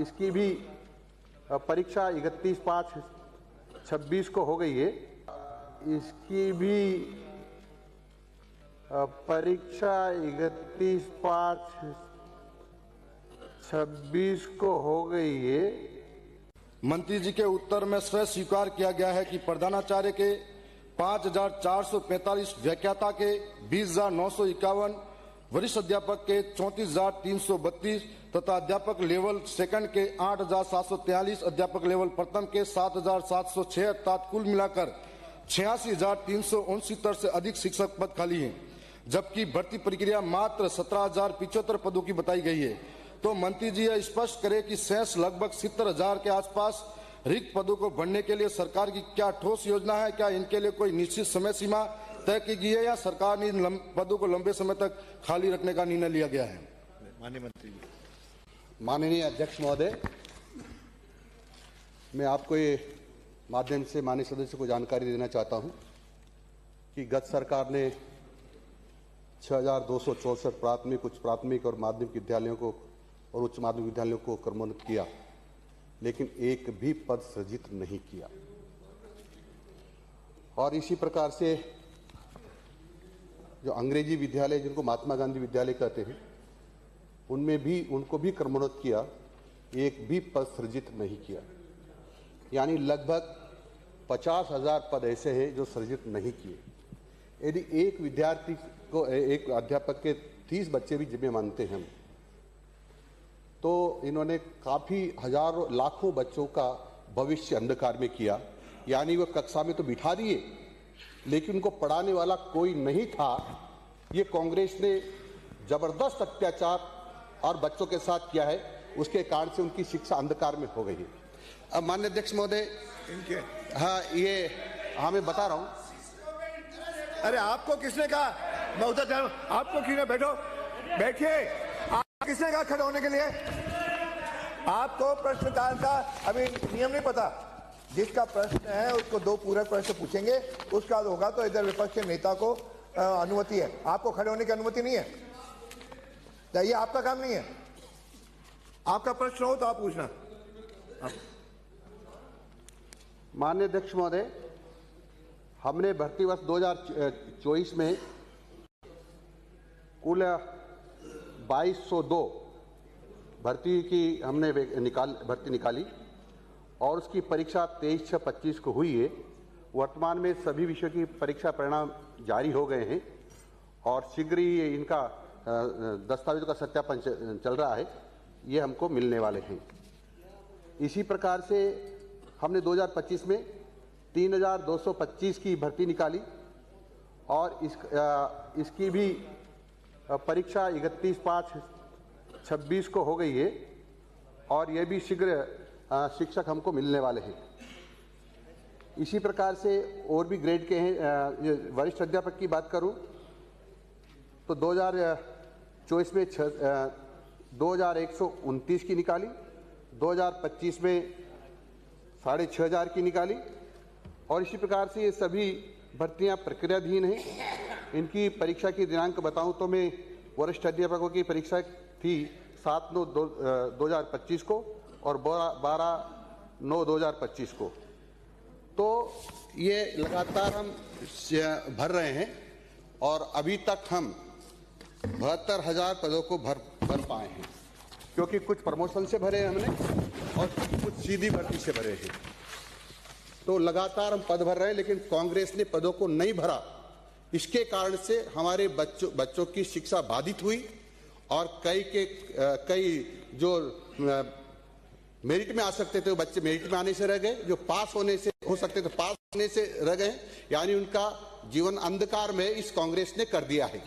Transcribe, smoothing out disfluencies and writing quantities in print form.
इसकी भी परीक्षा 31/5/26 को हो गई है। इसकी भी परीक्षा 31/5/26 को हो गई है। मंत्री जी के उत्तर में स्वयं स्वीकार किया गया है कि प्रधानाचार्य के 5,445, व्याख्याता के 20,951, वरिष्ठ अध्यापक के 34,332 तथा अध्यापक लेवल सेकंड के 8,743, अध्यापक लेवल प्रथम के 7,706 अर्थात कुल मिलाकर 86,369 से अधिक शिक्षक पद खाली हैं, जबकि भर्ती प्रक्रिया मात्र 17,075 पदों की बताई गई है। तो मंत्री जी यह स्पष्ट करें कि शेष लगभग 70,000 के आसपास रिक्त पदों को भरने के लिए सरकार की क्या ठोस योजना है? क्या इनके लिए कोई निश्चित समय सीमा तय की गई है या सरकार ने इन पदों को लंबे समय तक खाली रखने का निर्णय लिया गया है? माननीय मंत्री जी। माननीय अध्यक्ष महोदय, मैं आपको ये माध्यम से माननीय सदस्य को जानकारी देना चाहता हूं कि गत सरकार ने 6,264 प्राथमिक, उच्च प्राथमिक और माध्यमिक विद्यालयों को और उच्च माध्यमिक विद्यालयों को क्रमोन्नत किया, लेकिन एक भी पद सृजित नहीं किया। और इसी प्रकार से जो अंग्रेजी विद्यालय, जिनको महात्मा गांधी विद्यालय कहते हैं, उनमें भी उनको भी क्रमोन्नत किया, एक भी पद सृजित नहीं किया। यानी लगभग 50,000 पद ऐसे हैं जो सृजित नहीं किए। यदि एक विद्यार्थी को, एक अध्यापक के 30 बच्चे भी जिम्मे मानते हैं हम, तो इन्होंने काफी हजारों लाखों बच्चों का भविष्य अंधकार में किया। यानी वो कक्षा में तो बिठा दिए, लेकिन उनको पढ़ाने वाला कोई नहीं था। ये कांग्रेस ने जबरदस्त अत्याचार और बच्चों के साथ किया है, उसके कारण से उनकी शिक्षा अंधकार में हो गई है। अब माननीय अध्यक्ष महोदय, हाँ, ये मैं बता रहा हूं। अरे आपको किसने कहा? मैं उधर जा रहा हूं, आपको क्यों ना बैठो, बैठिए। किसने कहा खड़े होने के लिए? आपको प्रश्नकाल का अभी नियम नहीं पता। जिसका प्रश्न है उसको 2 पूरक प्रश्न पूछेंगे, उसका होगा तो इधर विपक्ष के नेता को अनुमति है। आपको खड़े होने की अनुमति नहीं है, ये आपका काम नहीं है। आपका प्रश्न हो तो आप पूछना। माननीय अध्यक्ष महोदय, हमने भर्ती वर्ष 2024 में कुल 2202 भर्ती की हमने भर्ती निकाली और उसकी परीक्षा 23/6/25 को हुई है। वर्तमान में सभी विषयों की परीक्षा परिणाम जारी हो गए हैं और शीघ्र ही इनका दस्तावेजों का सत्यापन चल रहा है, ये हमको मिलने वाले हैं। इसी प्रकार से हमने 2025 में 3,225 की भर्ती निकाली और इसकी भी परीक्षा 31/5/26 को हो गई है और यह भी शीघ्र शिक्षक हमको मिलने वाले हैं। इसी प्रकार से और भी ग्रेड के हैं। वरिष्ठ अध्यापक की बात करूं तो 2024 में 2,129 की निकाली, 2025 में 6,500 की निकाली और इसी प्रकार से ये सभी भर्तियां प्रक्रियाधीन हैं। इनकी परीक्षा की दिनांक बताऊं तो मैं वरिष्ठ अध्यापकों की परीक्षा थी 7/9/2025 को और 12/9/2025 को। तो ये लगातार हम भर रहे हैं और अभी तक हम 72,000 पदों को भर पाए हैं, क्योंकि कुछ प्रमोशन से भरे हमने और कुछ सीधी भर्ती से भरे हैं। तो लगातार हम पद भर रहे हैं, लेकिन कांग्रेस ने पदों को नहीं भरा। इसके कारण से हमारे बच्चों की शिक्षा बाधित हुई और कई जो मेरिट में आ सकते थे वो बच्चे मेरिट में आने से रह गए, जो पास होने से हो सकते थे पास होने से रह गए। यानी उनका जीवन अंधकार में इस कांग्रेस ने कर दिया है।